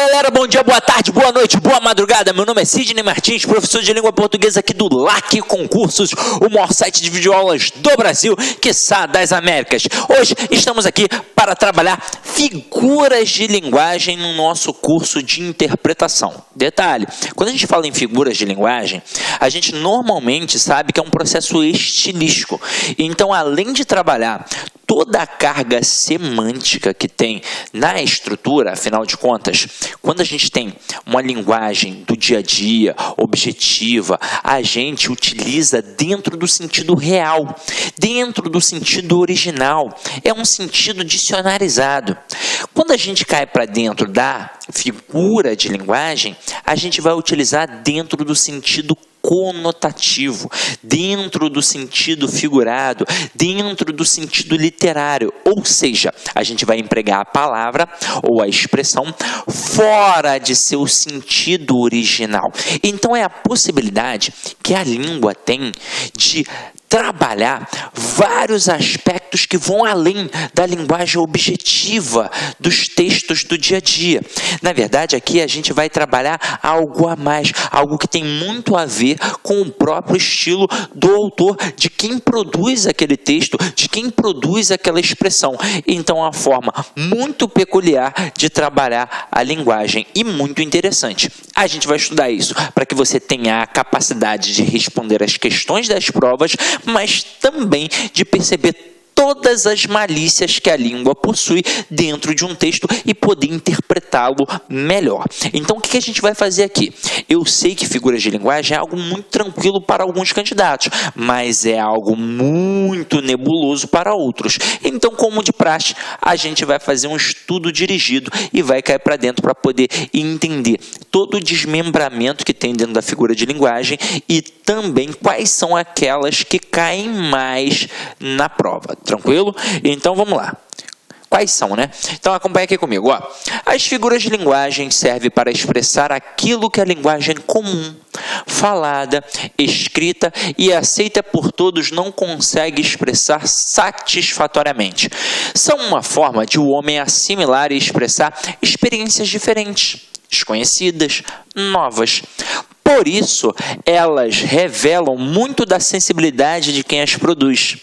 galera, bom dia, boa tarde, boa noite, boa madrugada. Meu nome é Sidney Martins, professor de língua portuguesa aqui do LAC Concursos, o maior site de videoaulas do Brasil, quiçá das Américas. Hoje estamos aqui para trabalhar figuras de linguagem no nosso curso de interpretação. Detalhe, quando a gente fala em figuras de linguagem, a gente normalmente sabe que é um processo estilístico. Então, além de trabalhar toda a carga semântica que tem na estrutura, afinal de contas, quando a gente tem uma linguagem do dia a dia, objetiva, a gente utiliza dentro do sentido real, dentro do sentido original, é um sentido dicionarizado. Quando a gente cai para dentro da figura de linguagem, a gente vai utilizar dentro do sentido conotativo, dentro do sentido figurado, dentro do sentido literário, ou seja, a gente vai empregar a palavra ou a expressão fora de seu sentido original. Então é a possibilidade que a língua tem de trabalhar vários aspectos que vão além da linguagem objetiva dos textos do dia a dia. Na verdade, aqui a gente vai trabalhar algo a mais, algo que tem muito a ver com o próprio estilo do autor, de quem produz aquele texto, de quem produz aquela expressão. Então, é uma forma muito peculiar de trabalhar a linguagem e muito interessante. A gente vai estudar isso para que você tenha a capacidade de responder as questões das provas, mas também de perceber todas as malícias que a língua possui dentro de um texto e poder interpretá-lo melhor. Então, o que a gente vai fazer aqui? Eu sei que figuras de linguagem é algo muito tranquilo para alguns candidatos, mas é algo muito nebuloso para outros. Então, como de praxe, a gente vai fazer um estudo dirigido e vai cair para dentro para poder entender todo o desmembramento que tem dentro da figura de linguagem e também quais são aquelas que caem mais na prova. Tranquilo? Então, vamos lá. Quais são, né? Então, acompanha aqui comigo. Ó. As figuras de linguagem servem para expressar aquilo que a linguagem comum, falada, escrita e aceita por todos não consegue expressar satisfatoriamente. São uma forma de o homem assimilar e expressar experiências diferentes, desconhecidas, novas. Por isso, elas revelam muito da sensibilidade de quem as produz,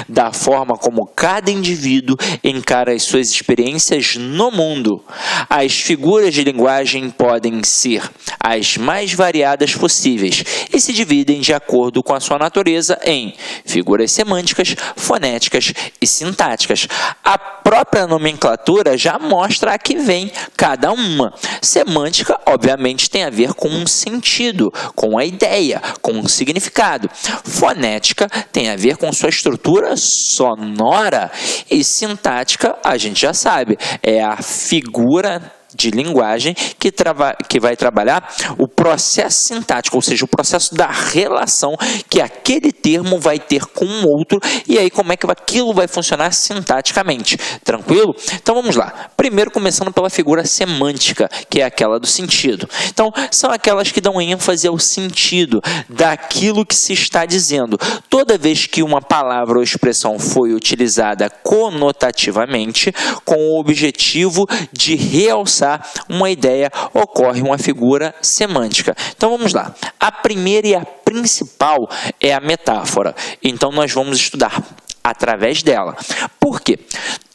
da forma como cada indivíduo encara as suas experiências no mundo. As figuras de linguagem podem ser as mais variadas possíveis e se dividem de acordo com a sua natureza em figuras semânticas, fonéticas e sintáticas. A própria nomenclatura já mostra a que vem cada uma. Semântica, obviamente, tem a ver com um sentido, com a ideia, com um significado. Fonética tem a ver com sua estrutura sonora e sintática, a gente já sabe, é a figura de linguagem que vai trabalhar o processo sintático, ou seja, o processo da relação que aquele termo vai ter com um outro e aí como é que aquilo vai funcionar sintaticamente. Tranquilo? Então vamos lá. Primeiro começando pela figura semântica, que é aquela do sentido. Então são aquelas que dão ênfase ao sentido daquilo que se está dizendo. Toda vez que uma palavra ou expressão foi utilizada conotativamente com o objetivo de realçar uma ideia, ocorre uma figura semântica. Então vamos lá. A primeira e a principal é a metáfora. Então nós vamos estudar através dela. Por quê?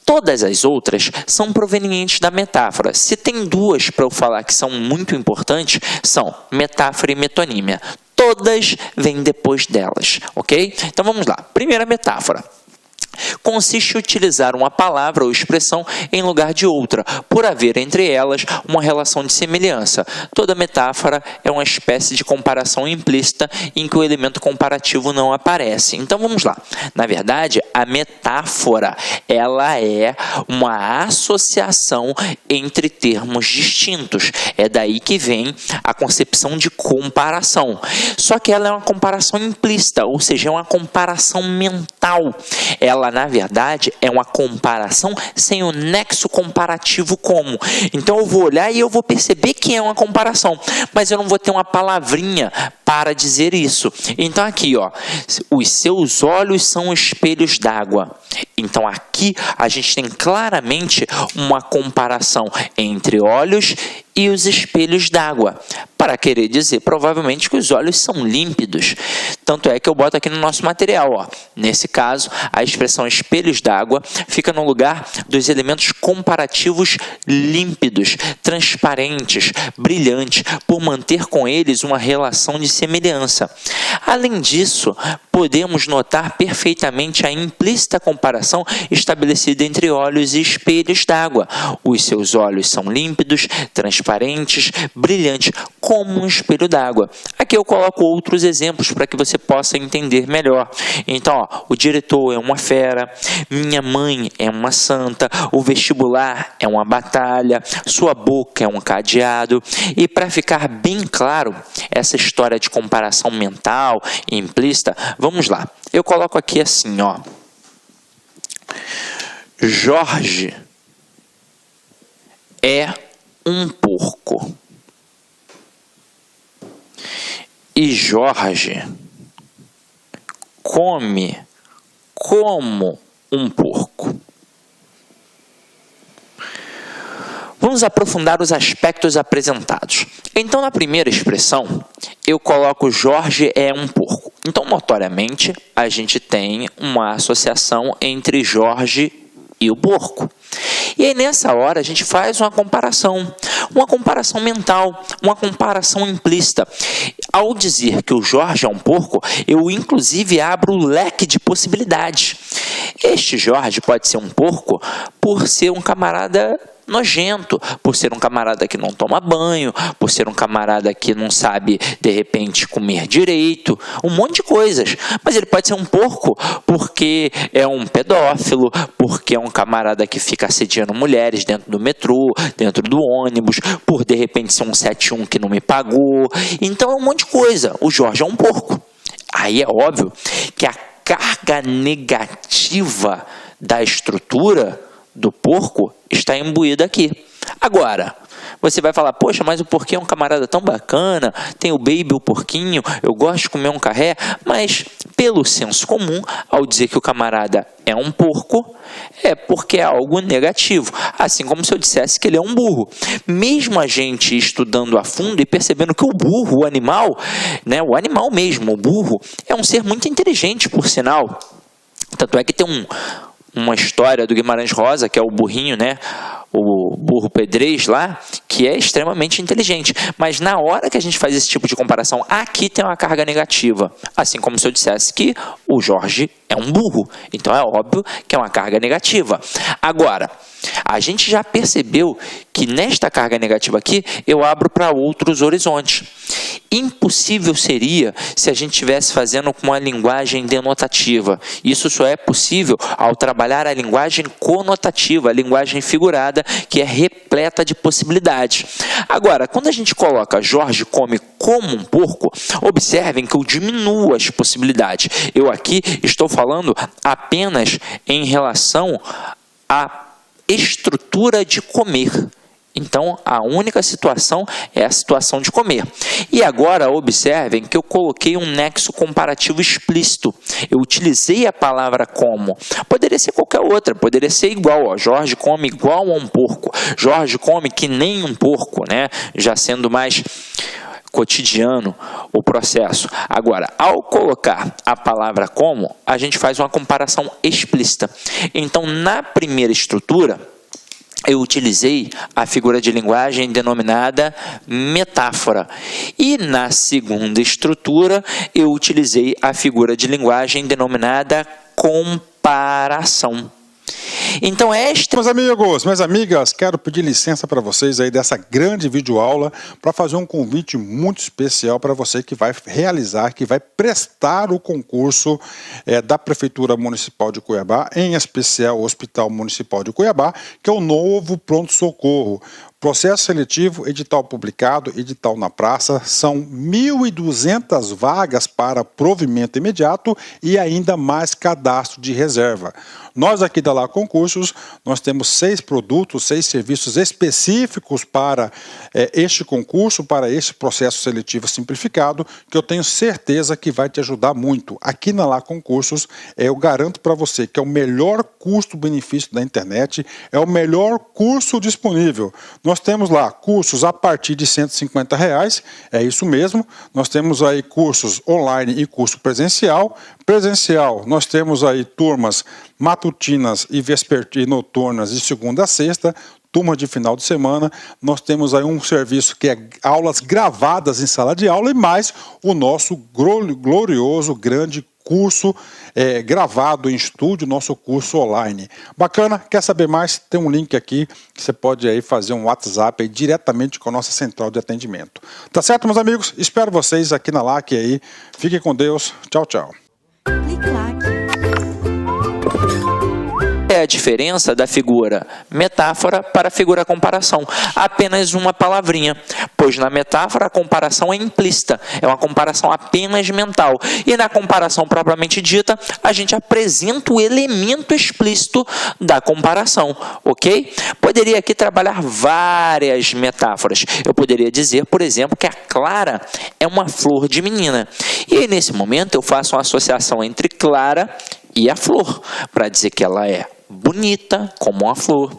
Todas as outras são provenientes da metáfora. Se tem duas para eu falar que são muito importantes, são metáfora e metonímia. Todas vêm depois delas, ok? Então vamos lá. Primeira metáfora. Consiste em utilizar uma palavra ou expressão em lugar de outra, por haver entre elas uma relação de semelhança. Toda metáfora é uma espécie de comparação implícita em que o elemento comparativo não aparece. Então vamos lá. Na verdade, a metáfora ela é uma associação entre termos distintos. É daí que vem a concepção de comparação. Só que ela é uma comparação implícita, ou seja, é uma comparação mental. Ela, na verdade, é uma comparação sem o nexo comparativo como. Então, eu vou olhar e eu vou perceber que é uma comparação, mas eu não vou ter uma palavrinha para dizer isso. Então aqui, ó, os seus olhos são espelhos d'água. Então aqui a gente tem claramente uma comparação entre olhos e os espelhos d'água, para querer dizer provavelmente que os olhos são límpidos. Tanto é que eu boto aqui no nosso material, ó. Nesse caso, a expressão espelhos d'água fica no lugar dos elementos comparativos límpidos, transparentes, brilhantes, por manter com eles uma relação de semelhança. Além disso, podemos notar perfeitamente a implícita comparação estabelecida entre olhos e espelhos d'água. Os seus olhos são límpidos, transparentes, brilhantes, como um espelho d'água. Aqui eu coloco outros exemplos para que você possa entender melhor. Então, ó, o diretor é uma fera, minha mãe é uma santa, o vestibular é uma batalha, sua boca é um cadeado. E para ficar bem claro essa história de comparação mental e implícita, vamos lá. Eu coloco aqui assim, ó. Jorge é um porco. E Jorge come como um porco. Vamos aprofundar os aspectos apresentados. Então, na primeira expressão, eu coloco Jorge é um porco. Então, notoriamente, a gente tem uma associação entre Jorge e o porco. E aí, nessa hora, a gente faz uma comparação mental, uma comparação implícita. Ao dizer que o Jorge é um porco, eu, inclusive, abro o leque de possibilidades. Este Jorge pode ser um porco por ser um camarada nojento, por ser um camarada que não toma banho, por ser um camarada que não sabe, de repente, comer direito, um monte de coisas. Mas ele pode ser um porco porque é um pedófilo, porque é um camarada que fica assediando mulheres dentro do metrô, dentro do ônibus, por, de repente, ser um 71 que não me pagou. Então, é um monte de coisa. O Jorge é um porco. Aí é óbvio que a carga negativa da estrutura do porco está imbuída aqui. Agora, você vai falar, poxa, mas o porquinho é um camarada tão bacana, tem o baby, o porquinho, eu gosto de comer um carré, mas pelo senso comum, ao dizer que o camarada é um porco, é porque é algo negativo. Assim como se eu dissesse que ele é um burro. Mesmo a gente estudando a fundo e percebendo que o burro, o animal, né, o animal mesmo, o burro, é um ser muito inteligente, por sinal. Tanto é que tem uma história do Guimarães Rosa, que é o burrinho, né? O burro pedrez lá, que é extremamente inteligente. Mas na hora que a gente faz esse tipo de comparação, aqui tem uma carga negativa. Assim como se eu dissesse que o Jorge é um burro. Então é óbvio que é uma carga negativa. Agora, a gente já percebeu que nesta carga negativa aqui, eu abro para outros horizontes. Impossível seria se a gente estivesse fazendo com uma linguagem denotativa. Isso só é possível ao trabalhar a linguagem conotativa, a linguagem figurada, que é repleta de possibilidades. Agora, quando a gente coloca Jorge come como um porco, observem que eu diminuo as possibilidades. Eu aqui estou falando apenas em relação à estrutura de comer. Então, a única situação é a situação de comer. E agora, observem que eu coloquei um nexo comparativo explícito. Eu utilizei a palavra como. Poderia ser qualquer outra, poderia ser igual. Ó. Jorge come igual a um porco. Jorge come que nem um porco, né? Já sendo mais cotidiano o processo. Agora, ao colocar a palavra como, a gente faz uma comparação explícita. Então, na primeira estrutura, eu utilizei a figura de linguagem denominada metáfora. E na segunda estrutura, eu utilizei a figura de linguagem denominada comparação. Então, Meus amigos, minhas amigas, quero pedir licença para vocês aí dessa grande videoaula para fazer um convite muito especial para você que vai realizar, que vai prestar o concurso da Prefeitura Municipal de Cuiabá, em especial o Hospital Municipal de Cuiabá, que é o novo pronto-socorro. Processo seletivo, edital publicado, edital na praça, são 1.200 vagas para provimento imediato e ainda mais cadastro de reserva. Nós aqui da Lá Concursos, nós temos 6 produtos, 6 serviços específicos para este concurso, para este processo seletivo simplificado, que eu tenho certeza que vai te ajudar muito. Aqui na Lá Concursos, eu garanto para você que é o melhor custo-benefício da internet, é o melhor curso disponível. Nós temos lá cursos a partir de R$150, é isso mesmo. Nós temos aí cursos online e curso presencial. Presencial, nós temos aí turmas matutinas e noturnas de segunda a sexta, turma de final de semana. Nós temos aí um serviço que é aulas gravadas em sala de aula e mais o nosso glorioso, grande curso gravado em estúdio, nosso curso online. Bacana? Quer saber mais? Tem um link aqui que você pode aí fazer um WhatsApp aí diretamente com a nossa central de atendimento. Tá certo, meus amigos? Espero vocês aqui na LAC aí. Fiquem com Deus. Tchau, tchau. Clique LAC. É a diferença da figura metáfora para a figura comparação. Apenas uma palavrinha, pois na metáfora a comparação é implícita, é uma comparação apenas mental. E na comparação propriamente dita, a gente apresenta o elemento explícito da comparação, ok? Poderia aqui trabalhar várias metáforas. Eu poderia dizer, por exemplo, que a Clara é uma flor de menina. E aí, nesse momento, eu faço uma associação entre Clara e a flor, para dizer que ela é bonita como uma flor,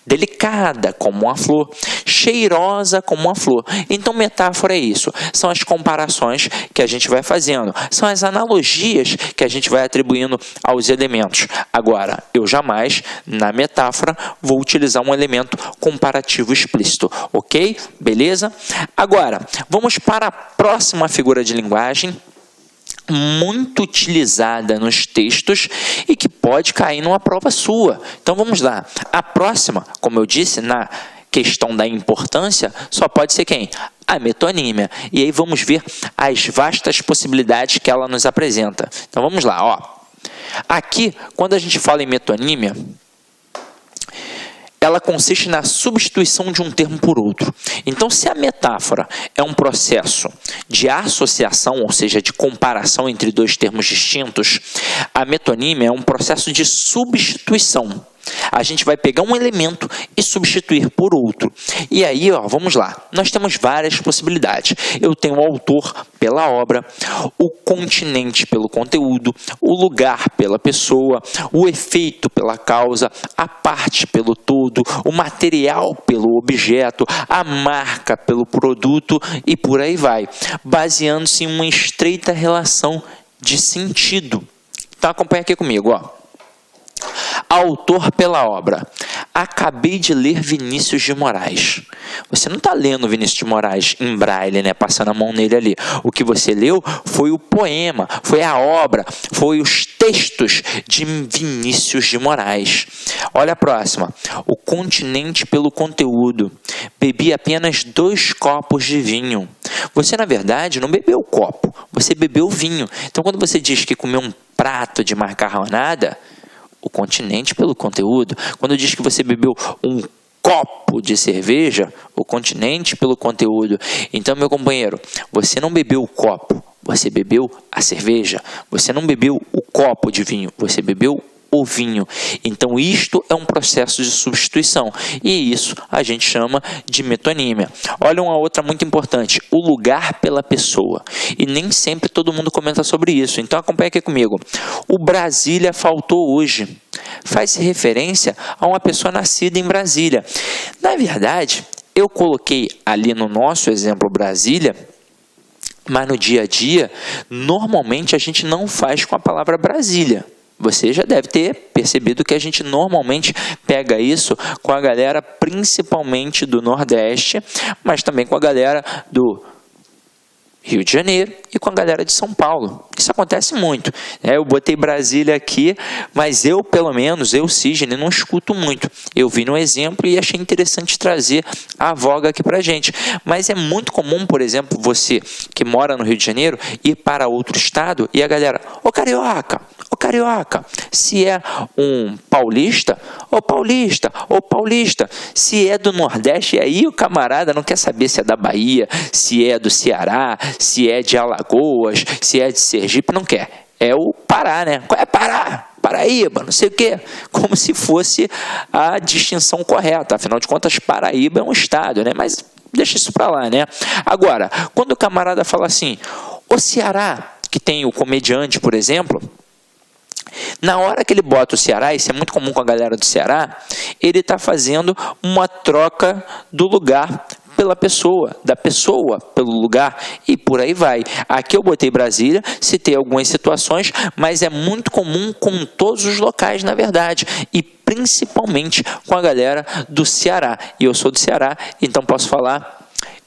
delicada como uma flor, cheirosa como uma flor. Então, metáfora é isso. São as comparações que a gente vai fazendo. São as analogias que a gente vai atribuindo aos elementos. Agora, eu jamais, na metáfora, vou utilizar um elemento comparativo explícito. Ok? Beleza? Agora, vamos para a próxima figura de linguagem, muito utilizada nos textos e que pode cair numa prova sua. Então vamos lá. A próxima, como eu disse, na questão da importância, só pode ser quem? A metonímia. E aí vamos ver as vastas possibilidades que ela nos apresenta. Então vamos lá. Ó. Aqui, quando a gente fala em metonímia, ela consiste na substituição de um termo por outro. Então, se a metáfora é um processo de associação, ou seja, de comparação entre dois termos distintos, a metonímia é um processo de substituição. A gente vai pegar um elemento e substituir por outro. E aí, ó, vamos lá. Nós temos várias possibilidades. Eu tenho o autor pela obra, o continente pelo conteúdo, o lugar pela pessoa, o efeito pela causa, a parte pelo todo, o material pelo objeto, a marca pelo produto e por aí vai, baseando-se em uma estreita relação de sentido. Então, acompanha aqui comigo, ó. Autor pela obra. Acabei de ler Vinícius de Moraes. Você não está lendo Vinícius de Moraes em braille, né? Passando a mão nele ali. O que você leu foi o poema, foi a obra, foi os textos de Vinícius de Moraes. Olha a próxima. O continente pelo conteúdo. Bebi apenas 2 copos de vinho. Você, na verdade, não bebeu o copo, você bebeu o vinho. Então, quando você diz que comeu um prato de macarronada, o continente pelo conteúdo. Quando diz que você bebeu um copo de cerveja, o continente pelo conteúdo. Então, meu companheiro, você não bebeu o copo, você bebeu a cerveja. Você não bebeu o copo de vinho, você bebeu o vinho. Então, isto é um processo de substituição. E isso a gente chama de metonímia. Olha uma outra muito importante. O lugar pela pessoa. E nem sempre todo mundo comenta sobre isso. Então, acompanha aqui comigo. O Brasília faltou hoje. Faz referência a uma pessoa nascida em Brasília. Na verdade, eu coloquei ali no nosso exemplo Brasília, mas no dia a dia, normalmente a gente não faz com a palavra Brasília. Você já deve ter percebido que a gente normalmente pega isso com a galera principalmente do Nordeste, mas também com a galera do Rio de Janeiro e com a galera de São Paulo. Isso acontece muito. Eu botei Brasília aqui, mas eu, pelo menos, Sidney, não escuto muito. Eu vi no exemplo e achei interessante trazer a voga aqui pra gente. Mas é muito comum, por exemplo, você que mora no Rio de Janeiro ir para outro estado e a galera, ô carioca, se é um paulista, ô paulista, se é do Nordeste, e aí o camarada não quer saber se é da Bahia, se é do Ceará, se é de Alagoas, se é de Sergipe, não quer. É o Pará, né? Qual é Pará? Paraíba, não sei o quê, como se fosse a distinção correta. Afinal de contas, Paraíba é um estado, né? Mas deixa isso para lá, né? Agora, quando o camarada fala assim, o Ceará, que tem o comediante, por exemplo, na hora que ele bota o Ceará, isso é muito comum com a galera do Ceará, ele está fazendo uma troca do lugar pela pessoa, da pessoa pelo lugar e por aí vai. Aqui eu botei Brasília, citei algumas situações, mas é muito comum com todos os locais, na verdade, e principalmente com a galera do Ceará. E eu sou do Ceará, então posso falar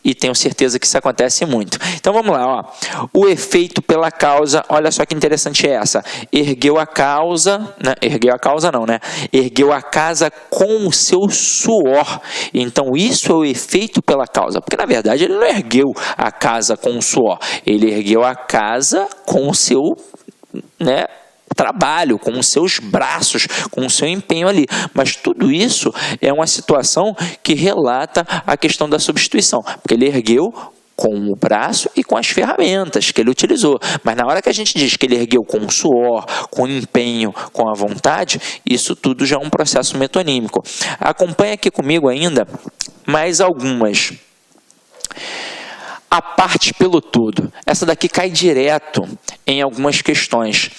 e tenho certeza que isso acontece muito. Então vamos lá, ó. O efeito pela causa, olha só que interessante é essa. Ergueu a causa, né? Ergueu a casa com o seu suor. Então isso é o efeito pela causa, porque na verdade ele não ergueu a casa com o suor, ele ergueu a casa com o seu, né, trabalho, com os seus braços, com o seu empenho ali. Mas tudo isso é uma situação que relata a questão da substituição, porque ele ergueu com o braço e com as ferramentas que ele utilizou. Mas na hora que a gente diz que ele ergueu com o suor, com o empenho, com a vontade, isso tudo já é um processo metonímico. Acompanha aqui comigo ainda mais algumas. A parte pelo todo. Essa daqui cai direto em algumas questões.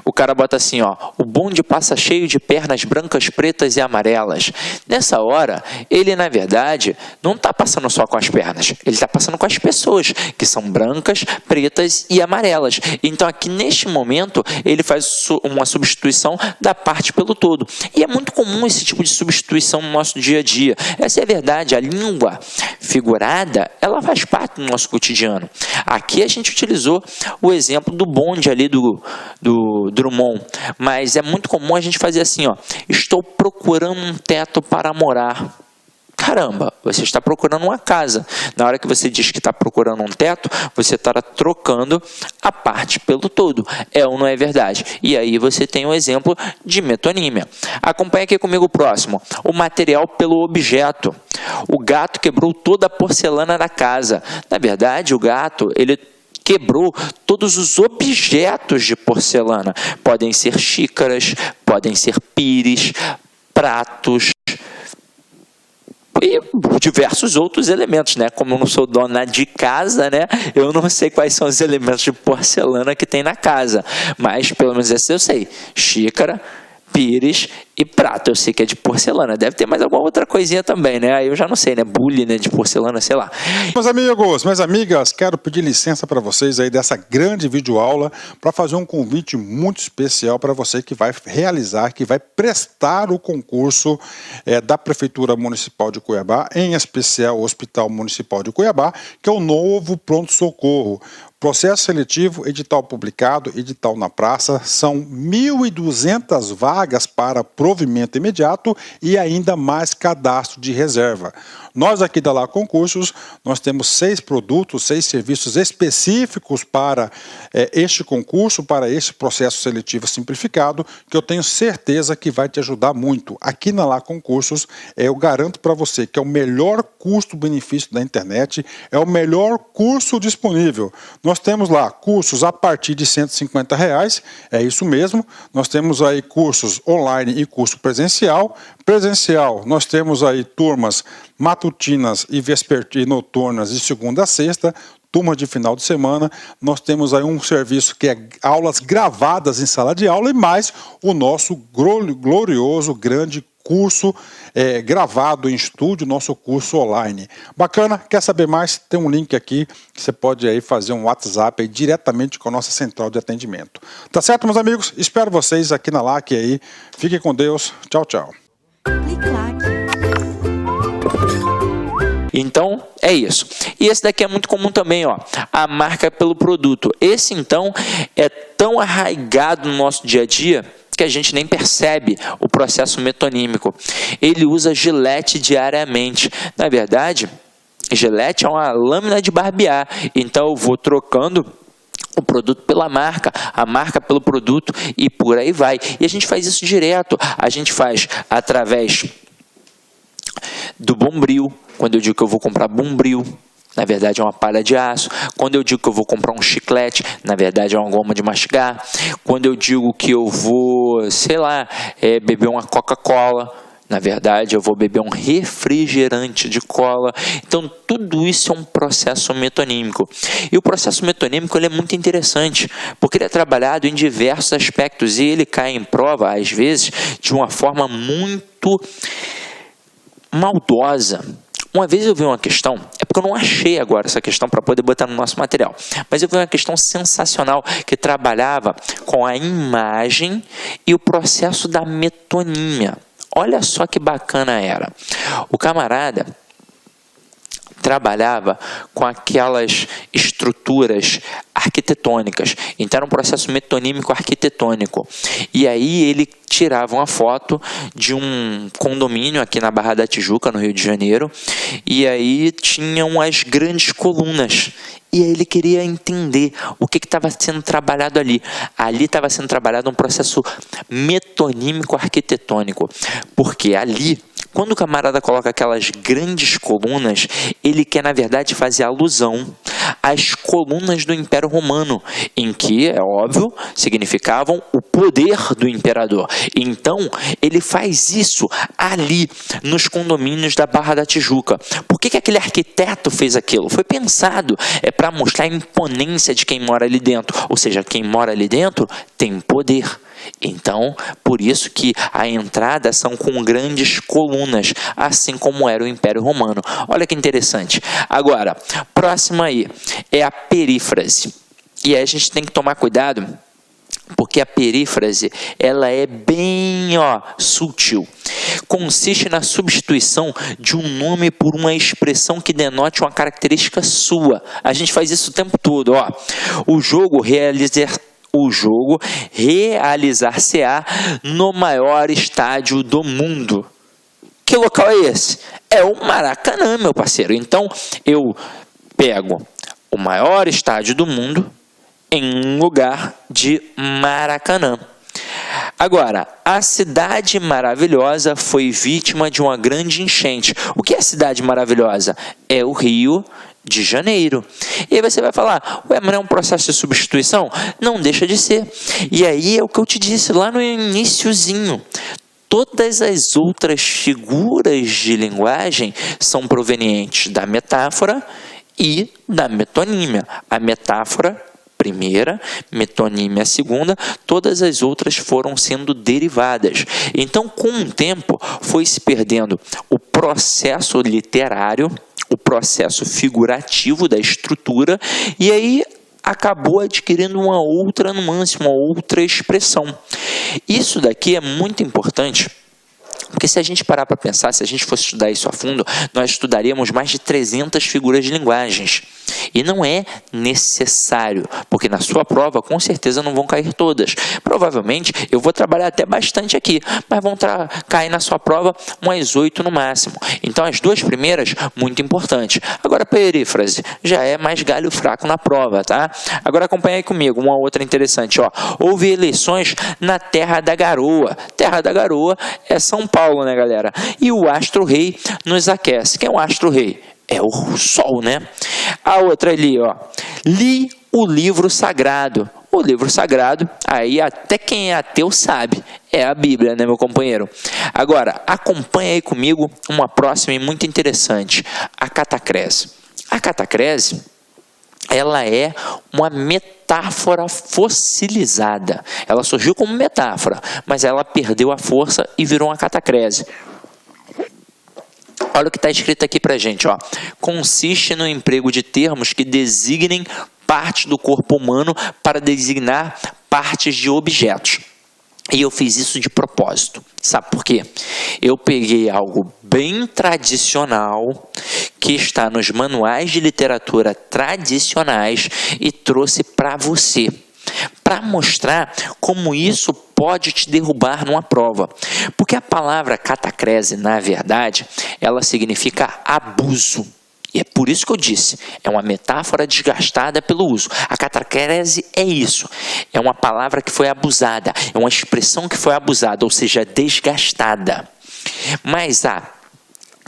O cara bota assim, ó, o bonde passa cheio de pernas brancas, pretas e amarelas. Nessa hora, ele na verdade não está passando só com as pernas, ele está passando com as pessoas, que são brancas, pretas e amarelas. Então aqui neste momento, ele faz uma substituição da parte pelo todo. E é muito comum esse tipo de substituição no nosso dia a dia. Essa é a verdade, a língua figurada, ela faz parte do nosso cotidiano. Aqui a gente utilizou o exemplo do bonde ali do Drummond, mas é muito comum a gente fazer assim, ó, estou procurando um teto para morar. Caramba, você está procurando uma casa. Na hora que você diz que está procurando um teto, você está trocando a parte pelo todo. É ou não é verdade? E aí você tem um exemplo de metonímia. Acompanha aqui comigo o próximo. O material pelo objeto. O gato quebrou toda a porcelana da casa. Na verdade, o gato, ele quebrou todos os objetos de porcelana. Podem ser xícaras, podem ser pires, pratos e diversos outros elementos, né? Como eu não sou dona de casa, né? Eu não sei quais são os elementos de porcelana que tem na casa, mas pelo menos esse eu sei. Xícara, pires e prato, eu sei que é de porcelana. Deve ter mais alguma outra coisinha também, né? Aí eu já não sei, né? Bule, né? De porcelana, sei lá. Meus amigos, minhas amigas, quero pedir licença para vocês aí dessa grande videoaula para fazer um convite muito especial para você que vai realizar, que vai prestar o concurso da Prefeitura Municipal de Cuiabá, em especial o Hospital Municipal de Cuiabá, que é o novo pronto-socorro. Processo seletivo, edital publicado, edital na praça, são 1.200 vagas para provimento imediato e ainda mais cadastro de reserva. Nós aqui da Lá Concursos, nós temos 6 produtos, 6 serviços específicos para este concurso, para este processo seletivo simplificado, que eu tenho certeza que vai te ajudar muito. Aqui na Lá Concursos, eu garanto para você que é o melhor custo-benefício da internet, é o melhor curso disponível. Nós temos lá cursos a partir de R$150, é isso mesmo. Nós temos aí cursos online e curso presencial. Presencial, nós temos aí turmas matutinas e noturnas de segunda a sexta, turma de final de semana. Nós temos aí um serviço que é aulas gravadas em sala de aula e mais o nosso glorioso, grande curso gravado em estúdio, nosso curso online. Bacana? Quer saber mais? Tem um link aqui que você pode aí fazer um WhatsApp aí diretamente com a nossa central de atendimento. Tá certo, meus amigos? Espero vocês aqui na LAC aí. Fiquem com Deus. Tchau, tchau. Então, é isso. E esse daqui é muito comum também, ó, a marca pelo produto. Esse, então, é tão arraigado no nosso dia a dia que a gente nem percebe o processo metonímico. Ele usa Gillette diariamente. Na verdade, Gillette é uma lâmina de barbear. Então, eu vou trocando o produto pela marca, a marca pelo produto e por aí vai. E a gente faz isso direto. A gente faz através do Bombril. Quando eu digo que eu vou comprar Bombril, na verdade é uma palha de aço. Quando eu digo que eu vou comprar um chiclete, na verdade é uma goma de mastigar. Quando eu digo que eu vou, sei lá, beber uma Coca-Cola, na verdade eu vou beber um refrigerante de cola. Então tudo isso é um processo metonímico. E o processo metonímico ele é muito interessante, porque ele é trabalhado em diversos aspectos e ele cai em prova, às vezes, de uma forma muito maldosa. Uma vez eu vi uma questão, é porque eu não achei agora essa questão para poder botar no nosso material, mas eu vi uma questão sensacional que trabalhava com a imagem e o processo da metonímia. Olha só que bacana era. O camarada trabalhava com aquelas estruturas arquitetônicas. Então era um processo metonímico arquitetônico. E aí ele tirava uma foto de um condomínio aqui na Barra da Tijuca, no Rio de Janeiro, e aí tinham as grandes colunas. E aí ele queria entender o que estava sendo trabalhado ali. Ali estava sendo trabalhado um processo metonímico arquitetônico. Porque ali, quando o camarada coloca aquelas grandes colunas, ele quer, na verdade, fazer alusão às colunas do Império Romano, em que, é óbvio, significavam o poder do imperador. Então, ele faz isso ali, nos condomínios da Barra da Tijuca. Por que aquele arquiteto fez aquilo? Foi pensado, para mostrar a imponência de quem mora ali dentro. Ou seja, quem mora ali dentro tem poder. Então, por isso que a entrada são com grandes colunas, assim como era o Império Romano. Olha que interessante. Agora, próxima aí é a perífrase. E aí a gente tem que tomar cuidado, porque a perífrase ela é bem sutil. Consiste na substituição de um nome por uma expressão que denote uma característica sua. A gente faz isso o tempo todo. O jogo realizar-se-á no maior estádio do mundo. Que local é esse? É o Maracanã, meu parceiro. Então, eu pego o maior estádio do mundo em um lugar de Maracanã. Agora, a cidade maravilhosa foi vítima de uma grande enchente. O que é a cidade maravilhosa? É o Rio de Janeiro. E aí você vai falar, mas não é um processo de substituição? Não deixa de ser. E aí é o que eu te disse lá no iniciozinho. Todas as outras figuras de linguagem são provenientes da metáfora e da metonímia. A metáfora primeira, metonímia segunda, todas as outras foram sendo derivadas. Então, com o tempo, foi se perdendo o processo literário, o processo figurativo da estrutura, e aí acabou adquirindo uma outra nuance, uma outra expressão. Isso daqui é muito importante, porque se a gente parar para pensar, se a gente fosse estudar isso a fundo, nós estudaríamos mais de 300 figuras de linguagens. E não é necessário, porque na sua prova com certeza não vão cair todas. Provavelmente eu vou trabalhar até bastante aqui, mas vão cair na sua prova umas 8 no máximo. Então as duas primeiras, muito importante. Agora a perífrase já é mais galho fraco na prova, tá? Agora acompanha aí comigo, uma outra interessante. Houve eleições na Terra da Garoa. Terra da Garoa é São Paulo, né, galera? E o astro-rei nos aquece. Quem é o astro-rei? É o Sol, né? A outra ali, li o livro sagrado. O livro sagrado, aí até quem é ateu sabe, é a Bíblia, né, meu companheiro? Agora, acompanha aí comigo uma próxima e muito interessante, a catacrese. A catacrese, ela é uma metáfora fossilizada. Ela surgiu como metáfora, mas ela perdeu a força e virou uma catacrese. Olha o que está escrito aqui para a gente. Consiste no emprego de termos que designem parte do corpo humano para designar partes de objetos. E eu fiz isso de propósito. Sabe por quê? Eu peguei algo bem tradicional, que está nos manuais de literatura tradicionais, e trouxe para você, para mostrar como isso pode te derrubar numa prova. Porque a palavra catacrese, na verdade, ela significa abuso. E é por isso que eu disse, é uma metáfora desgastada pelo uso. A catacrese é isso, é uma palavra que foi abusada, é uma expressão que foi abusada, ou seja, desgastada. Mas a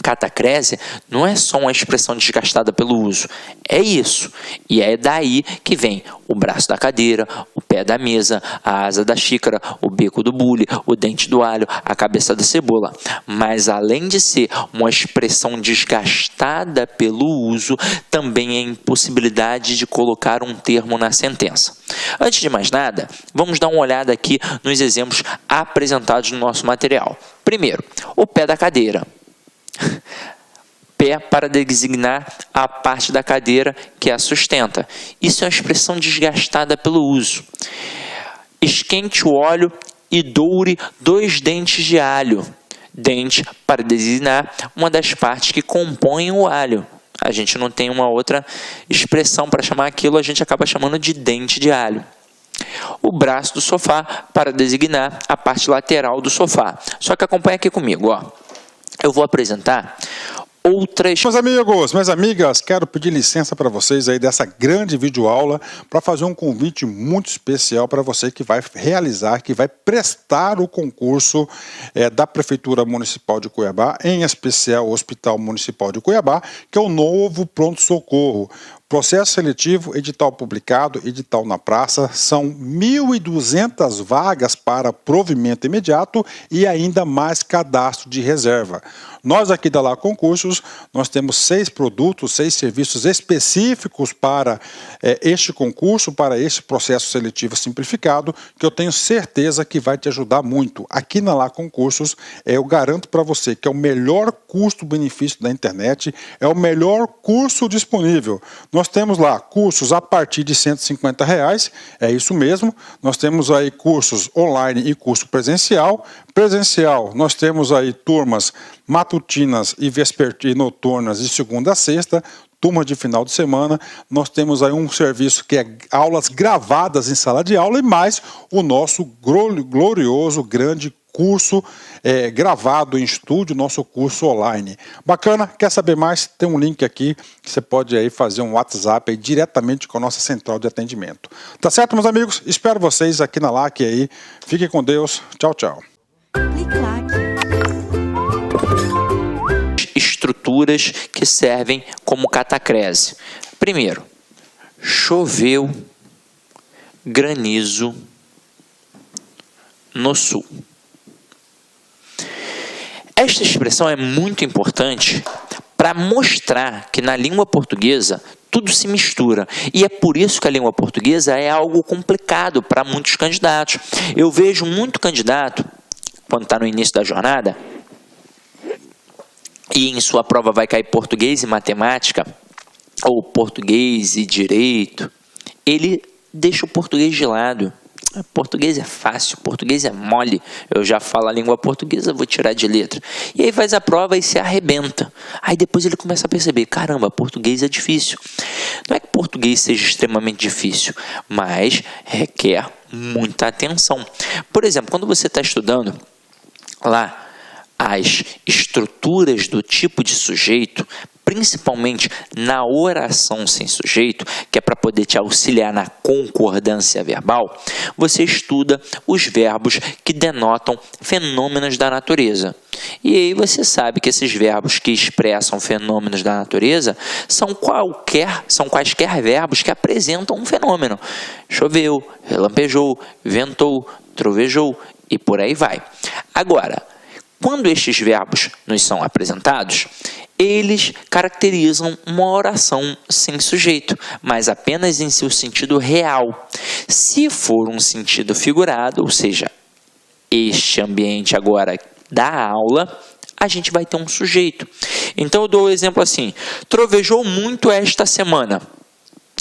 catacrese não é só uma expressão desgastada pelo uso, é isso. E é daí que vem o braço da cadeira, o pé da mesa, a asa da xícara, o bico do bule, o dente do alho, a cabeça da cebola. Mas além de ser uma expressão desgastada pelo uso, também é impossibilidade de colocar um termo na sentença. Antes de mais nada, vamos dar uma olhada aqui nos exemplos apresentados no nosso material. Primeiro, o pé da cadeira. Pé para designar a parte da cadeira que a sustenta. Isso é uma expressão desgastada pelo uso. Esquente o óleo e doure 2 dentes de alho. Dente para designar uma das partes que compõem o alho. A gente não tem uma outra expressão para chamar aquilo, a gente acaba chamando de dente de alho. O braço do sofá para designar a parte lateral do sofá. Só que acompanha aqui comigo, ó. Eu vou apresentar outras... Meus amigos, minhas amigas, quero pedir licença para vocês aí dessa grande videoaula para fazer um convite muito especial para você que vai realizar, que vai prestar o concurso da Prefeitura Municipal de Cuiabá, em especial o Hospital Municipal de Cuiabá, que é o novo pronto-socorro. Processo seletivo, edital publicado, edital na praça, são 1.200 vagas para provimento imediato e ainda mais cadastro de reserva. Nós aqui da Lá Concursos, nós temos 6 produtos, 6 serviços específicos para este concurso, para este processo seletivo simplificado, que eu tenho certeza que vai te ajudar muito. Aqui na Lá Concursos, eu garanto para você que é o melhor custo-benefício da internet, é o melhor curso disponível. Nós temos lá cursos a partir de R$150, é isso mesmo. Nós temos aí cursos online e curso presencial. Presencial, nós temos aí turmas matutinas e vespertinas noturnas de segunda a sexta, turma de final de semana. Nós temos aí um serviço que é aulas gravadas em sala de aula e mais o nosso glorioso, grande curso gravado em estúdio, nosso curso online. Bacana? Quer saber mais? Tem um link aqui que você pode aí fazer um WhatsApp aí diretamente com a nossa central de atendimento. Tá certo, meus amigos? Espero vocês aqui na LAC aí. Fiquem com Deus. Tchau, tchau. Estruturas que servem como catacrese. Primeiro, choveu granizo no sul. Esta expressão é muito importante para mostrar que na língua portuguesa tudo se mistura. E é por isso que a língua portuguesa é algo complicado para muitos candidatos. Eu vejo muito candidato, quando está no início da jornada, e em sua prova vai cair português e matemática, ou português e direito, ele deixa o português de lado. Português é fácil, português é mole, eu já falo a língua portuguesa, vou tirar de letra. E aí faz a prova e se arrebenta. Aí depois ele começa a perceber, caramba, português é difícil. Não é que português seja extremamente difícil, mas requer muita atenção. Por exemplo, quando você está estudando lá as estruturas do tipo de sujeito, principalmente na oração sem sujeito, que é para poder te auxiliar na concordância verbal, você estuda os verbos que denotam fenômenos da natureza. E aí você sabe que esses verbos que expressam fenômenos da natureza são quaisquer verbos que apresentam um fenômeno. Choveu, relampejou, ventou, trovejou e por aí vai. Agora, quando estes verbos nos são apresentados, eles caracterizam uma oração sem sujeito, mas apenas em seu sentido real. Se for um sentido figurado, ou seja, este ambiente agora da aula, a gente vai ter um sujeito. Então eu dou o exemplo assim, trovejou muito esta semana.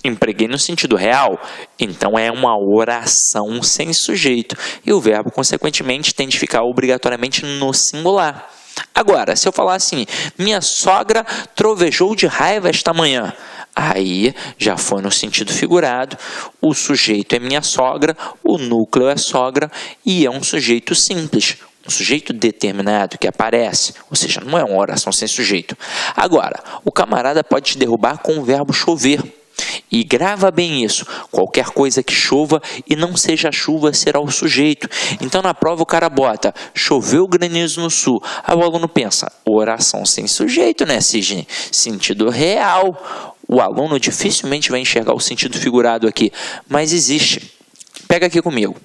Empreguei no sentido real, então é uma oração sem sujeito. E o verbo, consequentemente, tem de ficar obrigatoriamente no singular. Agora, se eu falar assim, minha sogra trovejou de raiva esta manhã, aí já foi no sentido figurado, o sujeito é minha sogra, o núcleo é sogra e é um sujeito simples. Um sujeito determinado que aparece, ou seja, não é uma oração sem sujeito. Agora, o camarada pode te derrubar com o verbo chover. E grava bem isso, qualquer coisa que chova e não seja chuva será o sujeito. Então na prova o cara bota, choveu granizo no sul. Aí o aluno pensa, oração sem sujeito, né, Sidney? Sentido real. O aluno dificilmente vai enxergar o sentido figurado aqui, mas existe. Pega aqui comigo.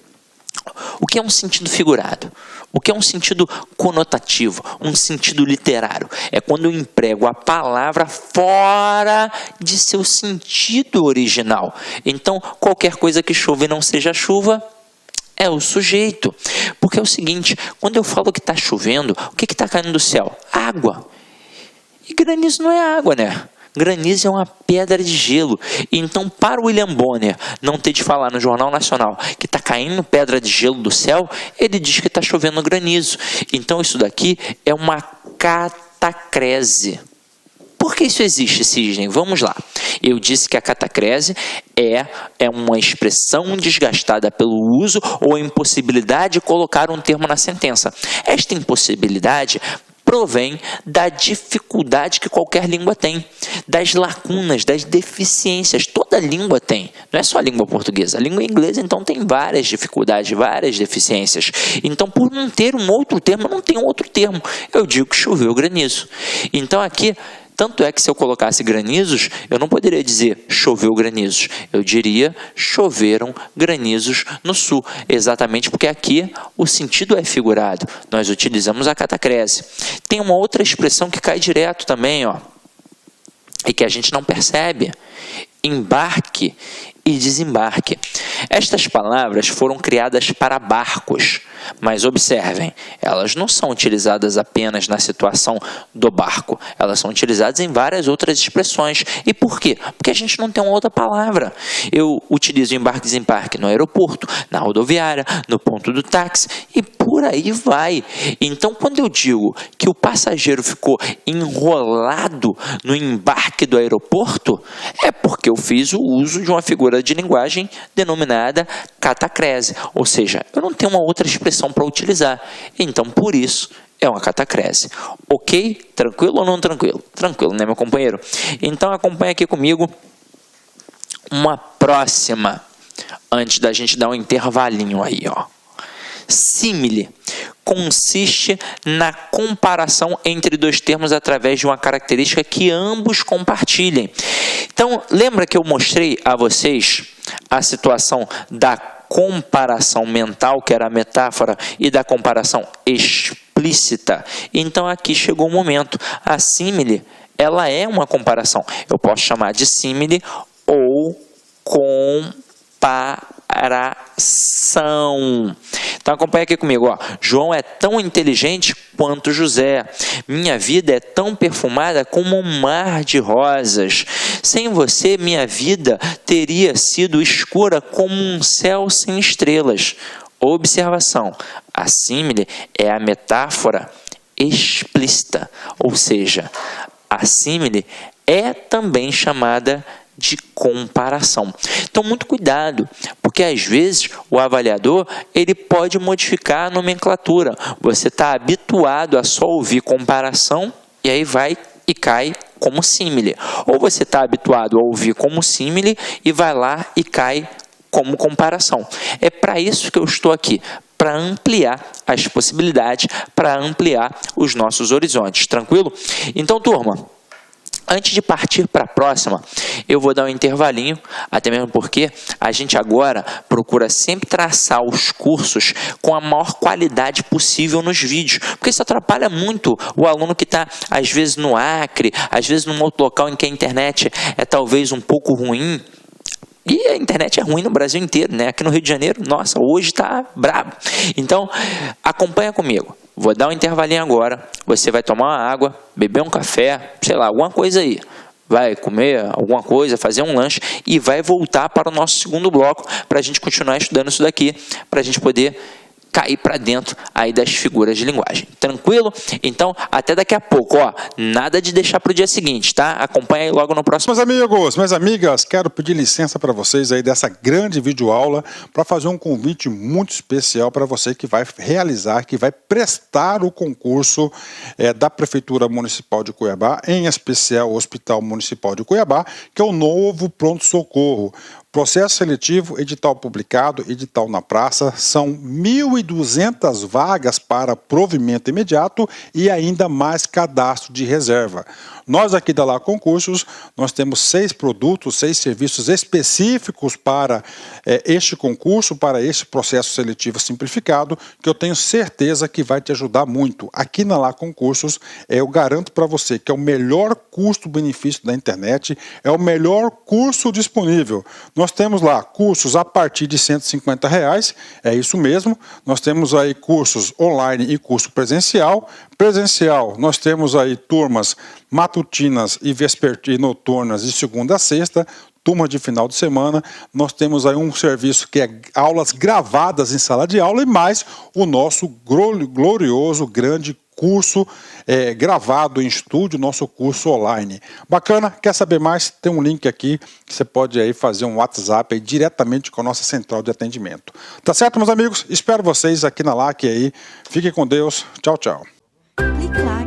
O que é um sentido figurado? O que é um sentido conotativo? Um sentido literário? É quando eu emprego a palavra fora de seu sentido original. Então, qualquer coisa que chova e não seja chuva é o sujeito. Porque é o seguinte, quando eu falo que está chovendo, o que está caindo do céu? Água. E granizo não é água, né? Granizo é uma pedra de gelo. Então, para o William Bonner não ter de falar no Jornal Nacional que está caindo pedra de gelo do céu, ele diz que está chovendo granizo. Então, isso daqui é uma catacrese. Por que isso existe, Sidney? Vamos lá. Eu disse que a catacrese é uma expressão desgastada pelo uso ou a impossibilidade de colocar um termo na sentença. Esta impossibilidade provém da dificuldade que qualquer língua tem, das lacunas, das deficiências. Toda língua tem, não é só a língua portuguesa. A língua inglesa, então, tem várias dificuldades, várias deficiências. Então, por não ter um outro termo, não tem um outro termo. Eu digo que choveu granizo. Então, aqui, tanto é que se eu colocasse granizos, eu não poderia dizer choveu granizos. Eu diria choveram granizos no sul. Exatamente porque aqui o sentido é figurado. Nós utilizamos a catacrese. Tem uma outra expressão que cai direto também, ó, e que a gente não percebe. Embarque e desembarque. Estas palavras foram criadas para barcos, mas observem, elas não são utilizadas apenas na situação do barco, elas são utilizadas em várias outras expressões. E por quê? Porque a gente não tem uma outra palavra. Eu utilizo embarque e desembarque no aeroporto, na rodoviária, no ponto do táxi e por aí vai. Então, quando eu digo que o passageiro ficou enrolado no embarque do aeroporto, é porque eu fiz o uso de uma figura de linguagem denominada catacrese, ou seja, eu não tenho uma outra expressão para utilizar, então por isso é uma catacrese. Ok? Tranquilo ou não tranquilo? Tranquilo, né, meu companheiro? Então acompanha aqui comigo uma próxima, antes da gente dar um intervalinho aí, ó. Símile consiste na comparação entre dois termos através de uma característica que ambos compartilhem. Então, lembra que eu mostrei a vocês a situação da comparação mental, que era a metáfora, e da comparação explícita? Então, aqui chegou o momento. A símile, ela é uma comparação. Eu posso chamar de símile ou comparação. Então acompanha aqui comigo, ó. João é tão inteligente quanto José. Minha vida é tão perfumada como um mar de rosas. Sem você, minha vida teria sido escura como um céu sem estrelas. Observação: a símile é a metáfora explícita, ou seja, a símile é também chamada de comparação. Então, muito cuidado, porque às vezes o avaliador ele pode modificar a nomenclatura. Você está habituado a só ouvir comparação e aí vai e cai como símile. Ou você está habituado a ouvir como símile e vai lá e cai como comparação. É para isso que eu estou aqui, para ampliar as possibilidades, para ampliar os nossos horizontes. Tranquilo? Então, turma, antes de partir para a próxima, eu vou dar um intervalinho, até mesmo porque a gente agora procura sempre traçar os cursos com a maior qualidade possível nos vídeos, porque isso atrapalha muito o aluno que está, às vezes, no Acre, às vezes, num outro local em que a internet é talvez um pouco ruim. E a internet é ruim no Brasil inteiro, né? Aqui no Rio de Janeiro, nossa, hoje está brabo. Então, acompanha comigo. Vou dar um intervalinho agora. Você vai tomar uma água, beber um café, sei lá, alguma coisa aí. vai comer alguma coisa, fazer um lanche e vai voltar para o nosso segundo bloco para a gente continuar estudando isso daqui, para a gente poder cair para dentro aí das figuras de linguagem. Tranquilo? Então, até daqui a pouco, ó. Nada de deixar para o dia seguinte, tá? Acompanha aí logo no próximo. Meus amigos, minhas amigas, quero pedir licença para vocês aí dessa grande videoaula para fazer um convite muito especial para você que vai realizar, que vai prestar o concurso da Prefeitura Municipal de Cuiabá, em especial o Hospital Municipal de Cuiabá, que é o novo pronto-socorro. Processo seletivo, edital publicado, edital na praça, são 1.200 vagas para provimento imediato e ainda mais cadastro de reserva. Nós aqui da Lá Concursos, nós temos 6 produtos, 6 serviços específicos para este concurso, para este processo seletivo simplificado, que eu tenho certeza que vai te ajudar muito. Aqui na Lá Concursos, eu garanto para você que é o melhor custo-benefício da internet, é o melhor curso disponível. Nós temos lá cursos a partir de R$150, é isso mesmo. Nós temos aí cursos online e curso presencial. Presencial, nós temos aí turmas matutinas e noturnas de segunda a sexta, turma de final de semana. Nós temos aí um serviço que é aulas gravadas em sala de aula e mais o nosso glorioso, grande curso gravado em estúdio, nosso curso online. Bacana? Quer saber mais? Tem um link aqui que você pode aí fazer um WhatsApp aí diretamente com a nossa central de atendimento. Tá certo, meus amigos? Espero vocês aqui na LAC aí. Fiquem com Deus. Tchau, tchau. Clique lá